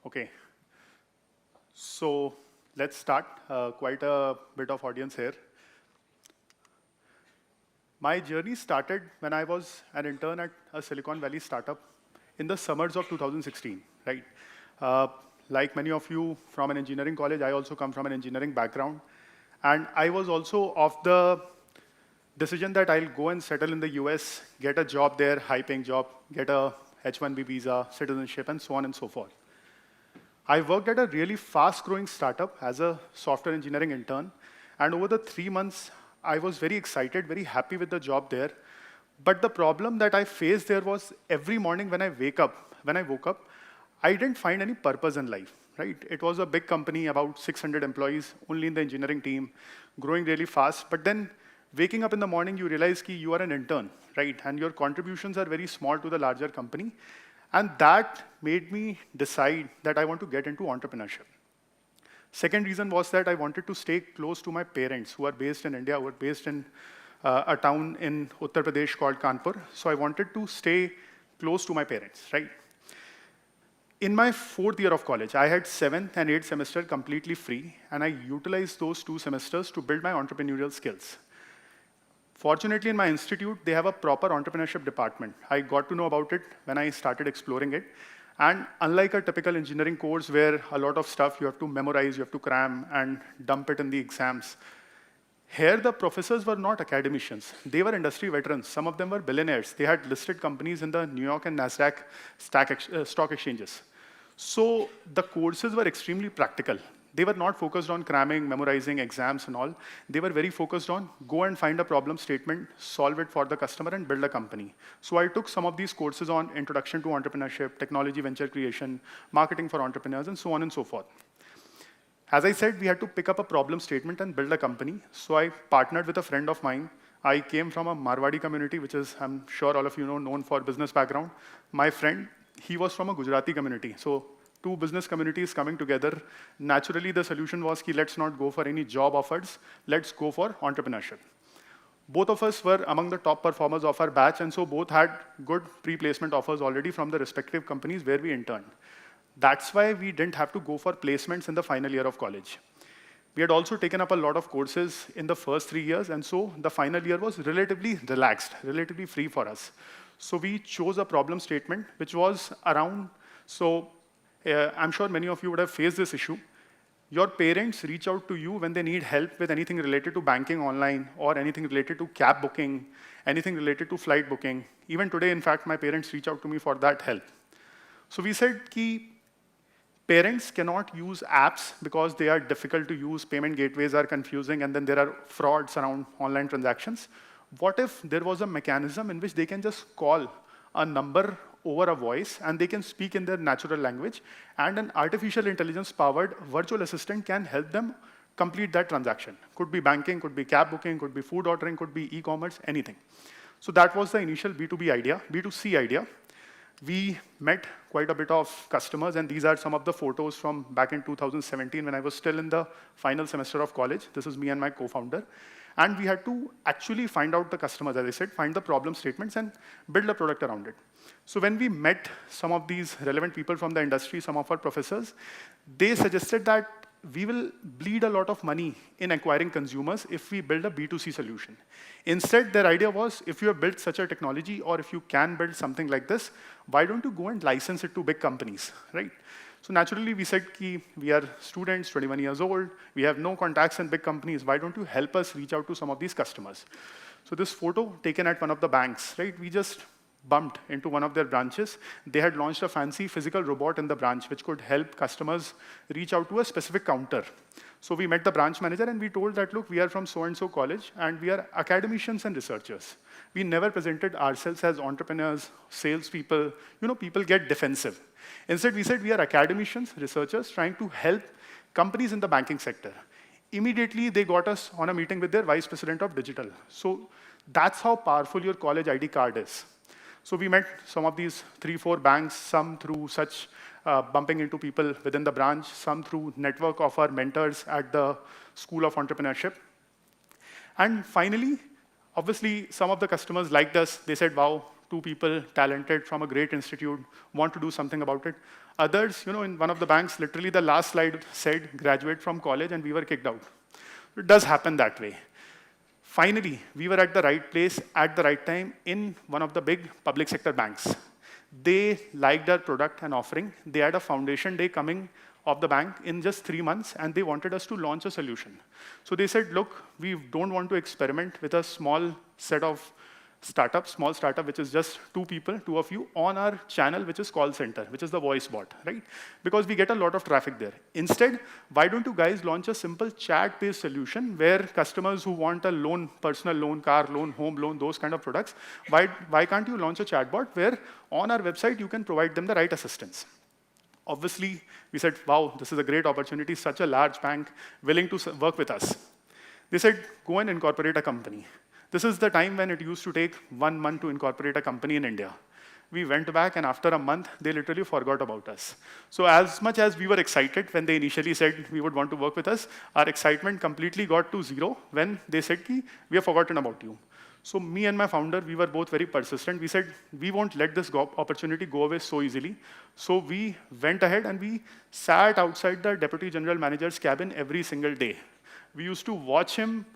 Okay, so let's start. Quite a bit of audience here. My journey started when I was an intern at a Silicon Valley startup in the summers of 2016, right? Uh, like many of you from an engineering college, I also come from an engineering background. And I was also of the decision that I'll go and settle in the US, get a job there, high-paying job, get a H-1B visa, citizenship, and so on and so forth. I worked at a really fast-growing startup as a software engineering intern, and over the 3 months, I was very excited, very happy with the job there. But the problem that I faced there was every morning when I woke up, I didn't find any purpose in life, right? It was a big company, about 600 employees, only in the engineering team, growing really fast. But then waking up in the morning, you realize that you are an intern, right? And your contributions are very small to the larger company. And that made me decide that I want to get into entrepreneurship. Second reason was that I wanted to stay close to my parents who are based in India, who are based in a town in Uttar Pradesh called Kanpur. So I wanted to stay close to my parents, right? In my 4th year of college, I had 7th and 8th semester completely free, and I utilized those 2 semesters to build my entrepreneurial skills. Fortunately, in my institute, they have a proper entrepreneurship department. I got to know about it when I started exploring it. And unlike a typical engineering course where a lot of stuff you have to memorize, you have to cram and dump it in the exams, here the professors were not academicians. They were industry veterans. Some of them were billionaires. They had listed companies in the New York and NASDAQ stock exchanges. So the courses were extremely practical. They were not focused on cramming, memorizing exams and all. They were very focused on go and find a problem statement, solve it for the customer, and build a company. So I took some of these courses on introduction to entrepreneurship, technology venture creation, marketing for entrepreneurs, and so on and so forth. As I said, we had to pick up a problem statement and build a company. So I partnered with a friend of mine. I came from a Marwadi community, which is, I'm sure all of you know, known for business background. My friend, he was from a Gujarati community. So 2 business communities coming together. Naturally, the solution was, let's not go for any job offers. Let's go for entrepreneurship. Both of us were among the top performers of our batch, and so both had good pre-placement offers already from the respective companies where we interned. That's why we didn't have to go for placements in the final year of college. We had also taken up a lot of courses in the first 3 years, and so the final year was relatively relaxed, relatively free for us. So we chose a problem statement, which was around, I'm sure many of you would have faced this issue. Your parents reach out to you when they need help with anything related to banking online or anything related to cab booking, anything related to flight booking. Even today, in fact, my parents reach out to me for that help. So we said that parents cannot use apps because they are difficult to use, payment gateways are confusing, and then there are frauds around online transactions. What if there was a mechanism in which they can just call a number over a voice, and they can speak in their natural language, and an artificial intelligence-powered virtual assistant can help them complete that transaction. Could be banking, could be cab booking, could be food ordering, could be e-commerce, anything. So that was the initial B2B idea, B2C idea. We met quite a bit of customers, and these are some of the photos from back in 2017 when I was still in the final semester of college. This is me and my co-founder. And we had to actually find out the customers, as I said, find the problem statements and build a product around it. So when we met some of these relevant people from the industry, some of our professors, they suggested that we will bleed a lot of money in acquiring consumers if we build a B2C solution. Instead, their idea was, if you have built such a technology, or if you can build something like this, why don't you go and license it to big companies, right? So naturally, we said, we are students, 21 years old, we have no contacts in big companies, why don't you help us reach out to some of these customers? So this photo taken at one of the banks, right? We just bumped into one of their branches. They had launched a fancy physical robot in the branch, which could help customers reach out to a specific counter. So we met the branch manager, and we told that, look, we are from so-and-so college, and we are academicians and researchers. We never presented ourselves as entrepreneurs, salespeople. People get defensive. Instead, we said we are academicians, researchers, trying to help companies in the banking sector. Immediately, they got us on a meeting with their vice president of digital. So that's how powerful your college ID card is. So we met some of these 3-4 banks, some through such bumping into people within the branch, some through network of our mentors at the School of Entrepreneurship. And finally, obviously, some of the customers liked us. They said, wow, two people, talented, from a great institute, want to do something about it. Others, in one of the banks, literally the last slide said, graduate from college, and we were kicked out. It does happen that way. Finally, we were at the right place at the right time in one of the big public sector banks. They liked our product and offering. They had a foundation day coming of the bank in just 3 months, and they wanted us to launch a solution. So they said, look, we don't want to experiment with a small set of small startup, which is just 2 people, 2 of you, on our channel, which is call center, which is the voice bot, right? Because we get a lot of traffic there. Instead, why don't you guys launch a simple chat-based solution where customers who want a loan, personal loan, car loan, home loan, those kind of products, why can't you launch a chatbot where on our website you can provide them the right assistance? Obviously, we said, wow, this is a great opportunity, such a large bank willing to work with us. They said, go and incorporate a company. This is the time when it used to take 1 month to incorporate a company in India. We went back, and after a month, they literally forgot about us. So as much as we were excited when they initially said we would want to work with us, our excitement completely got to zero when they said, we have forgotten about you. So me and my founder, we were both very persistent. We said, we won't let this opportunity go away so easily. So we went ahead and we sat outside the deputy general manager's cabin every single day. We used to watch him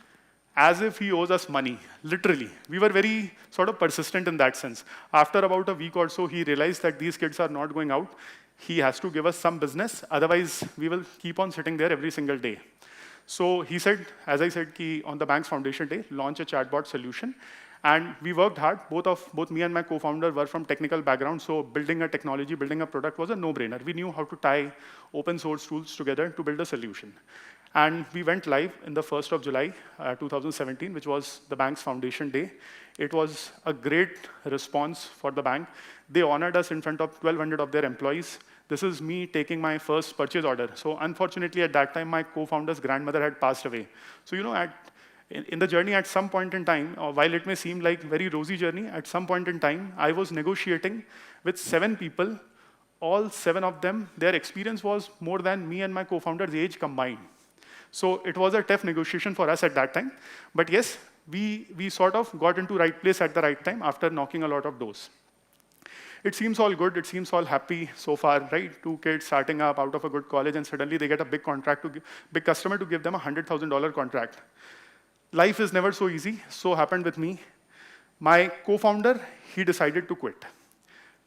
as if he owes us money, literally. We were very sort of persistent in that sense. After about a week or so, he realized that these kids are not going out. He has to give us some business, otherwise we will keep on sitting there every single day. So he said, as I said, on the bank's foundation day, launch a chatbot solution. And we worked hard. Both me and my co-founder were from technical background, so building a technology, building a product was a no-brainer. We knew how to tie open source tools together to build a solution. And we went live in the 1st of July, 2017, which was the bank's foundation day. It was a great response for the bank. They honored us in front of 1,200 of their employees. This is me taking my first purchase order. So unfortunately, at that time, my co-founder's grandmother had passed away. So in the journey, at some point in time, while it may seem like a very rosy journey, at some point in time, I was negotiating with 7 people. All 7 of them, their experience was more than me and my co-founder's age combined. So it was a tough negotiation for us at that time. But yes, we sort of got into right place at the right time after knocking a lot of doors. It seems all good, it seems all happy so far, right? 2 kids starting up out of a good college, and suddenly they get a big big customer to give them a $100,000 contract. Life is never so easy. So happened with me. My co-founder, he decided to quit.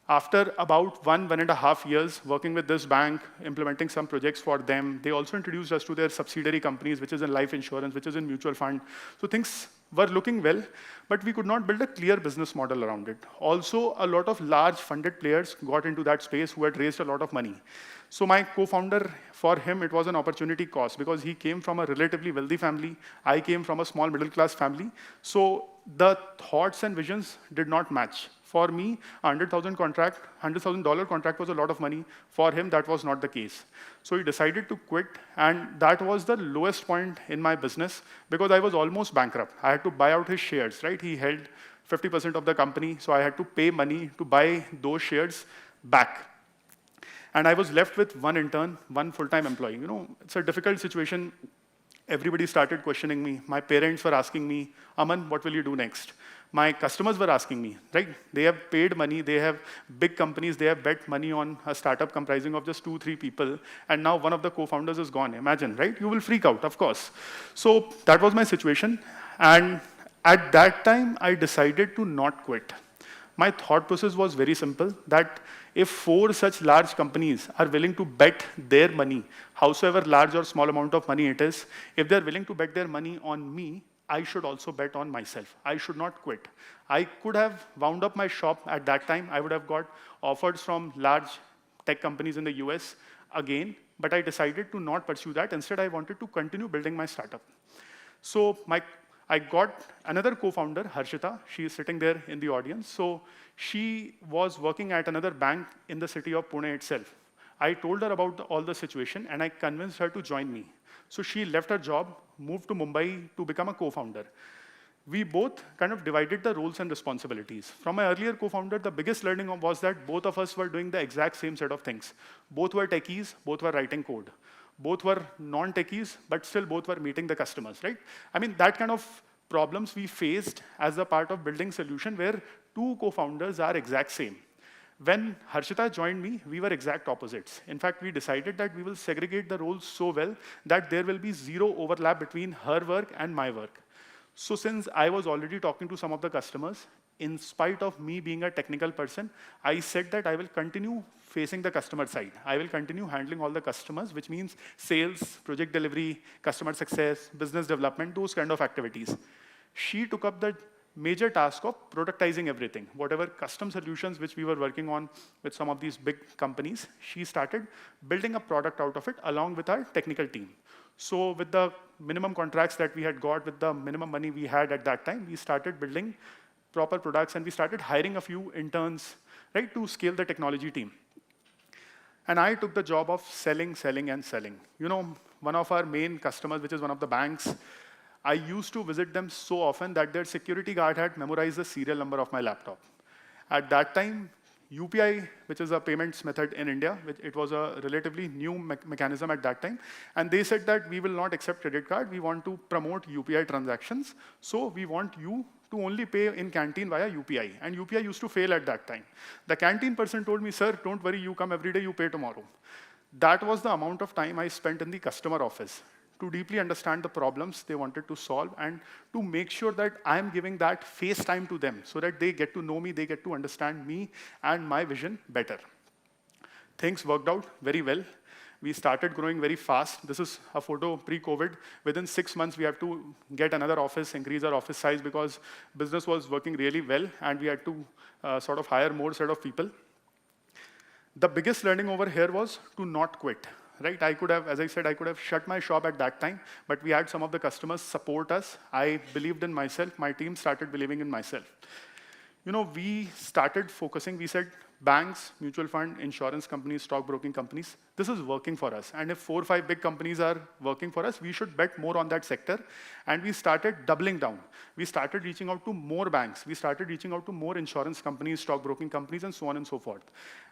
After about 1.5 years working with this bank, implementing some projects for them, they also introduced us to their subsidiary companies, which is in life insurance, which is in mutual fund. So things were looking well, but we could not build a clear business model around it. Also, a lot of large funded players got into that space who had raised a lot of money. So my co-founder, for him, it was an opportunity cost because he came from a relatively wealthy family. I came from a small middle-class family. So the thoughts and visions did not match. For me, a $100,000 contract was a lot of money. For him, that was not the case. So he decided to quit, and that was the lowest point in my business because I was almost bankrupt. I had to buy out his shares, right? He held 50% of the company, so I had to pay money to buy those shares back. And I was left with 1 intern, 1 full-time employee. It's a difficult situation. Everybody started questioning me. My parents were asking me, Aman, what will you do next? My customers were asking me, right? They have paid money, they have big companies, they have bet money on a startup comprising of just 2-3 people, and now one of the co-founders is gone. Imagine, right? You will freak out, of course. So that was my situation, and at that time, I decided to not quit. My thought process was very simple, that if 4 such large companies are willing to bet their money, howsoever large or small amount of money it is, if they're willing to bet their money on me, I should also bet on myself. I should not quit. I could have wound up my shop at that time. I would have got offers from large tech companies in the US again, but I decided to not pursue that. Instead, I wanted to continue building my startup. So I got another co-founder, Harshita. She is sitting there in the audience. So she was working at another bank in the city of Pune itself. I told her about all the situation, and I convinced her to join me. So she left her job, moved to Mumbai to become a co-founder. We both kind of divided the roles and responsibilities. From my earlier co-founder, the biggest learning was that both of us were doing the exact same set of things. Both were techies, both were writing code. Both were non-techies, but still both were meeting the customers, right? I mean, that kind of problems we faced as a part of building solution where two co-founders are exact same. When Harshita joined me, we were exact opposites. In fact, we decided that we will segregate the roles so well that there will be zero overlap between her work and my work. So since I was already talking to some of the customers, in spite of me being a technical person, I said that I will continue facing the customer side. I will continue handling all the customers, which means sales, project delivery, customer success, business development, those kind of activities. She took up the major task of productizing everything. Whatever custom solutions which we were working on with some of these big companies, she started building a product out of it along with our technical team. So with the minimum contracts that we had got, with the minimum money we had at that time, we started building proper products and we started hiring a few interns, right, to scale the technology team. And I took the job of selling, selling, and selling. You know, one of our main customers, which is one of the banks, I used to visit them so often that their security guard had memorized the serial number of my laptop. At that time, UPI, which is a payments method in India, it was a relatively new mechanism at that time, and they said that we will not accept credit card, we want to promote UPI transactions, so we want you to only pay in canteen via UPI, and UPI used to fail at that time. The canteen person told me, sir, don't worry, you come every day, you pay tomorrow. That was the amount of time I spent in the customer office to deeply understand the problems they wanted to solve and to make sure that I'm giving that face time to them so that they get to know me, they get to understand me and my vision better. Things worked out very well. We started growing very fast. This is a photo pre-COVID. Within 6 months, we have to get another office, increase our office size because business was working really well and we had to sort of hire more set of people. The biggest learning over here was to not quit. Right? I could have, as I said, I could have shut my shop at that time, but we had some of the customers support us. I believed in myself. My team started believing in myself. You know, we started focusing. We said, banks, mutual fund, insurance companies, stockbroking companies, this is working for us. And if 4 or 5 big companies are working for us, we should bet more on that sector. And we started doubling down. We started reaching out to more banks. We started reaching out to more insurance companies, stockbroking companies, and so on and so forth.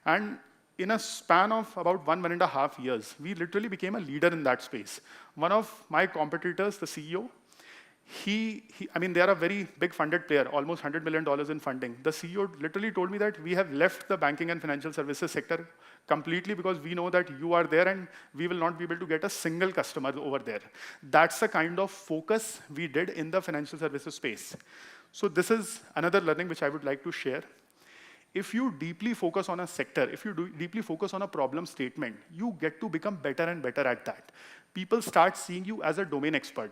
And in a span of about 1.5 years, we literally became a leader in that space. One of my competitors, the CEO, I mean, they are a very big funded player, almost $100 million in funding. The CEO literally told me that we have left the banking and financial services sector completely because we know that you are there and we will not be able to get a single customer over there. That's the kind of focus we did in the financial services space. So this is another learning which I would like to share. If you deeply focus on a sector, if you deeply focus on a problem statement, you get to become better and better at that. People start seeing you as a domain expert.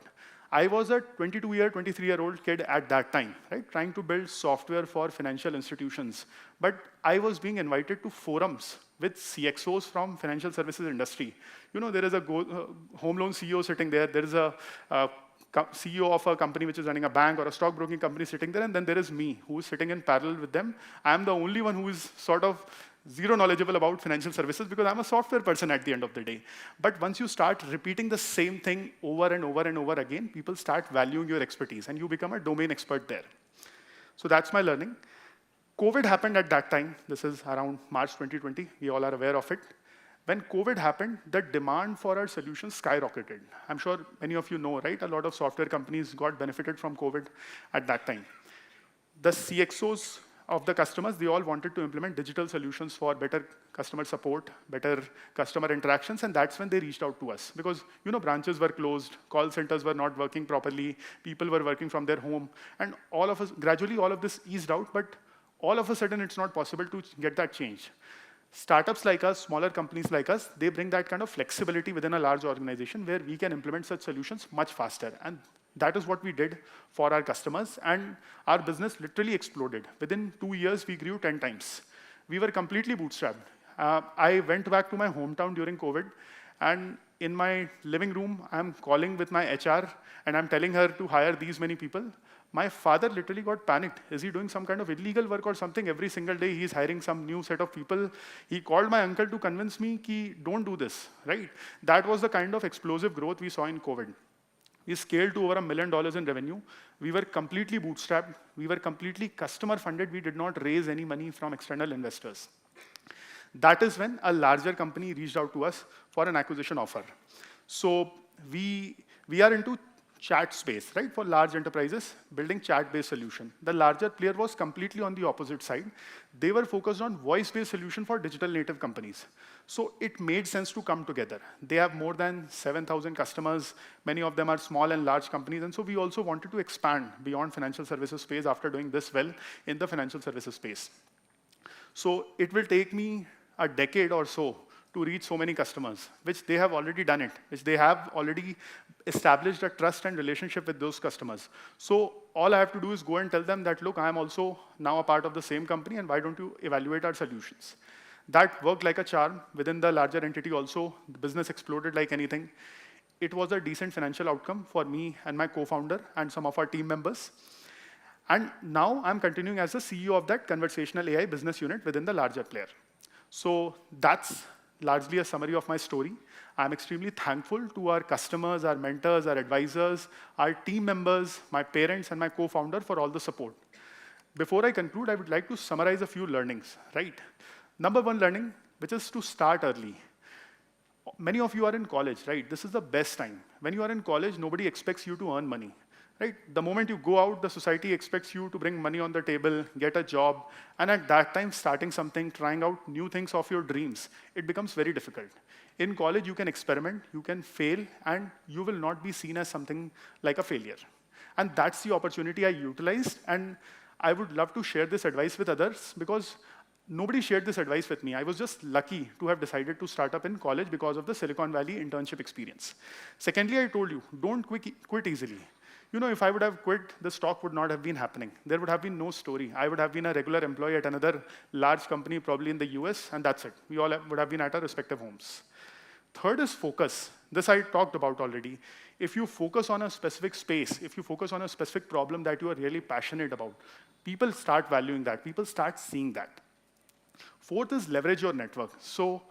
I was a 23-year-old kid at that time, right, trying to build software for financial institutions. But I was being invited to forums with CXOs from financial services industry. You know, there is a home loan CEO sitting there. There is a CEO of a company which is running a bank or a stockbroking company sitting there, and then there is me, who is sitting in parallel with them. I'm the only one who is sort of zero knowledgeable about financial services because I'm a software person at the end of the day. But once you start repeating the same thing over and over and over again, people start valuing your expertise, and you become a domain expert there. So that's my learning. COVID happened at that time. This is around March 2020. We all are aware of it. When COVID happened, the demand for our solutions skyrocketed. I'm sure many of you know, right? A lot of software companies got benefited from COVID at that time. The CXOs of the customers, they all wanted to implement digital solutions for better customer support, better customer interactions, and that's when they reached out to us. Because, you know, branches were closed, call centers were not working properly, people were working from their home, and all of us, gradually all of this eased out, but all of a sudden it's not possible to get that change. Startups like us, smaller companies like us, they bring that kind of flexibility within a large organization where we can implement such solutions much faster. And that is what we did for our customers. And our business literally exploded. Within 2 years, we grew 10 times. We were completely bootstrapped. I went back to my hometown during COVID. And in my living room, I'm calling with my HR, and I'm telling her to hire these many people. My father literally got panicked. Is he doing some kind of illegal work or something? Every single day, he's hiring some new set of people. He called my uncle to convince me, don't do this, right? That was the kind of explosive growth we saw in COVID. We scaled to over $1 million in revenue. We were completely bootstrapped. We were completely customer funded. We did not raise any money from external investors. That is when a larger company reached out to us for an acquisition offer. So we are into chat space, right? For large enterprises, building chat-based solution. The larger player was completely on the opposite side. They were focused on voice-based solution for digital native companies. So it made sense to come together. They have more than 7,000 customers. Many of them are small and large companies. And so we also wanted to expand beyond financial services space after doing this well in the financial services space. So it will take me a decade or so to reach so many customers, which they have already done it, which they have already established a trust and relationship with those customers. So all I have to do is go and tell them that, look, I am also now a part of the same company, and why don't you evaluate our solutions? That worked like a charm. Within the larger entity also, the business exploded like anything. It was a decent financial outcome for me and my co-founder and some of our team members. And now I'm continuing as the CEO of that conversational AI business unit within the larger player. So that's largely a summary of my story. I'm extremely thankful to our customers, our mentors, our advisors, our team members, my parents, and my co-founder for all the support. Before I conclude, I would like to summarize a few learnings, right? Number one learning, which is to start early. Many of you are in college, right? This is the best time. When you are in college, nobody expects you to earn money. Right? The moment you go out, the society expects you to bring money on the table, get a job, and at that time, starting something, trying out new things of your dreams, it becomes very difficult. In college, you can experiment, you can fail, and you will not be seen as something like a failure. And that's the opportunity I utilized, and I would love to share this advice with others because nobody shared this advice with me. I was just lucky to have decided to start up in college because of the Silicon Valley internship experience. Secondly, I told you, don't quit easily. You know, if I would have quit, the stock would not have been happening. There would have been no story. I would have been a regular employee at another large company, probably in the US, and that's it. We all would have been at our respective homes. Third is focus. This I talked about already. If you focus on a specific space, if you focus on a specific problem that you are really passionate about, people start valuing that. People start seeing that. Fourth is leverage your network. So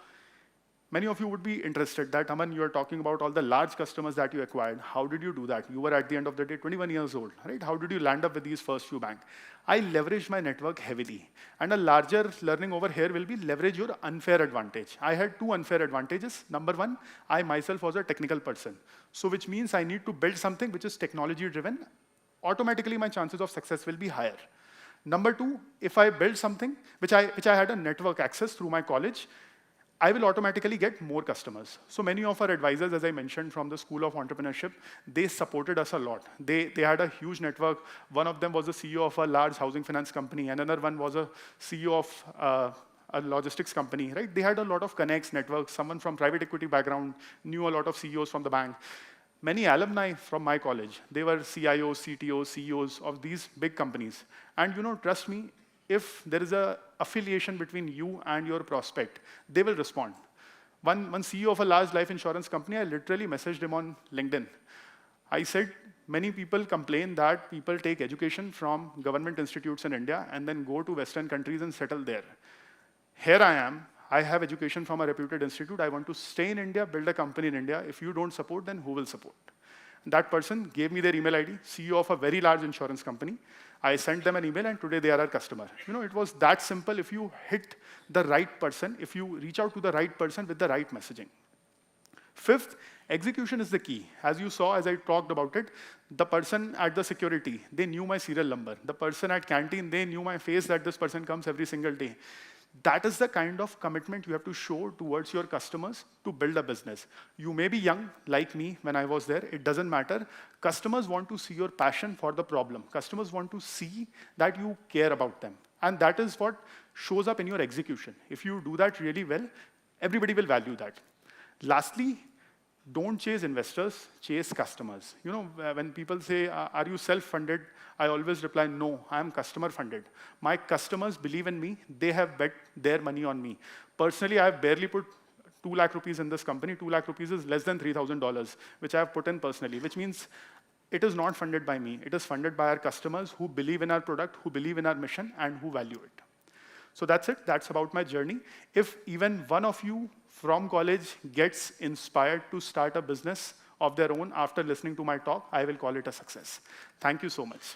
many of you would be interested that, Aman, you are talking about all the large customers that you acquired. How did you do that? You were, at the end of the day, 21 years old, right? How did you land up with these first few banks? I leveraged my network heavily. And a larger learning over here will be leverage your unfair advantage. I had two unfair advantages. Number one, I myself was a technical person. So which means I need to build something which is technology-driven. Automatically, my chances of success will be higher. Number two, if I build something which I had a network access through my college, I will automatically get more customers. So many of our advisors, as I mentioned, from the School of Entrepreneurship, they supported us a lot. They had a huge network. One of them was the CEO of a large housing finance company. Another one was a CEO of a logistics company, right? They had a lot of connects, networks. Someone from private equity background knew a lot of CEOs from the bank. Many alumni from my college, they were CIOs, CTOs, CEOs of these big companies. And you know, trust me, if there is an affiliation between you and your prospect, they will respond. One CEO of a large life insurance company, I literally messaged him on LinkedIn. I said, many people complain that people take education from government institutes in India and then go to Western countries and settle there. Here I am. I have education from a reputed institute. I want to stay in India, build a company in India. If you don't support, then who will support? That person gave me their email ID, CEO of a very large insurance company. I sent them an email, and today they are our customer. You know, it was that simple. If you hit the right person, if you reach out to the right person with the right messaging. Fifth, execution is the key. As you saw, as I talked about it, the person at the security, they knew my serial number. The person at canteen, they knew my face that this person comes every single day. That is the kind of commitment you have to show towards your customers to build a business. You may be young, like me, when I was there. It doesn't matter. Customers want to see your passion for the problem. Customers want to see that you care about them. And that is what shows up in your execution. If you do that really well, everybody will value that. Lastly, don't chase investors, chase customers. You know, when people say, are you self-funded? I always reply, no, I am customer-funded. My customers believe in me. They have bet their money on me. Personally, I have barely put 2 lakh rupees in this company. 2 lakh rupees is less than $3,000, which I have put in personally, which means it is not funded by me. It is funded by our customers who believe in our product, who believe in our mission, and who value it. So that's it. That's about my journey. If even one of you from college gets inspired to start a business of their own after listening to my talk, I will call it a success. Thank you so much.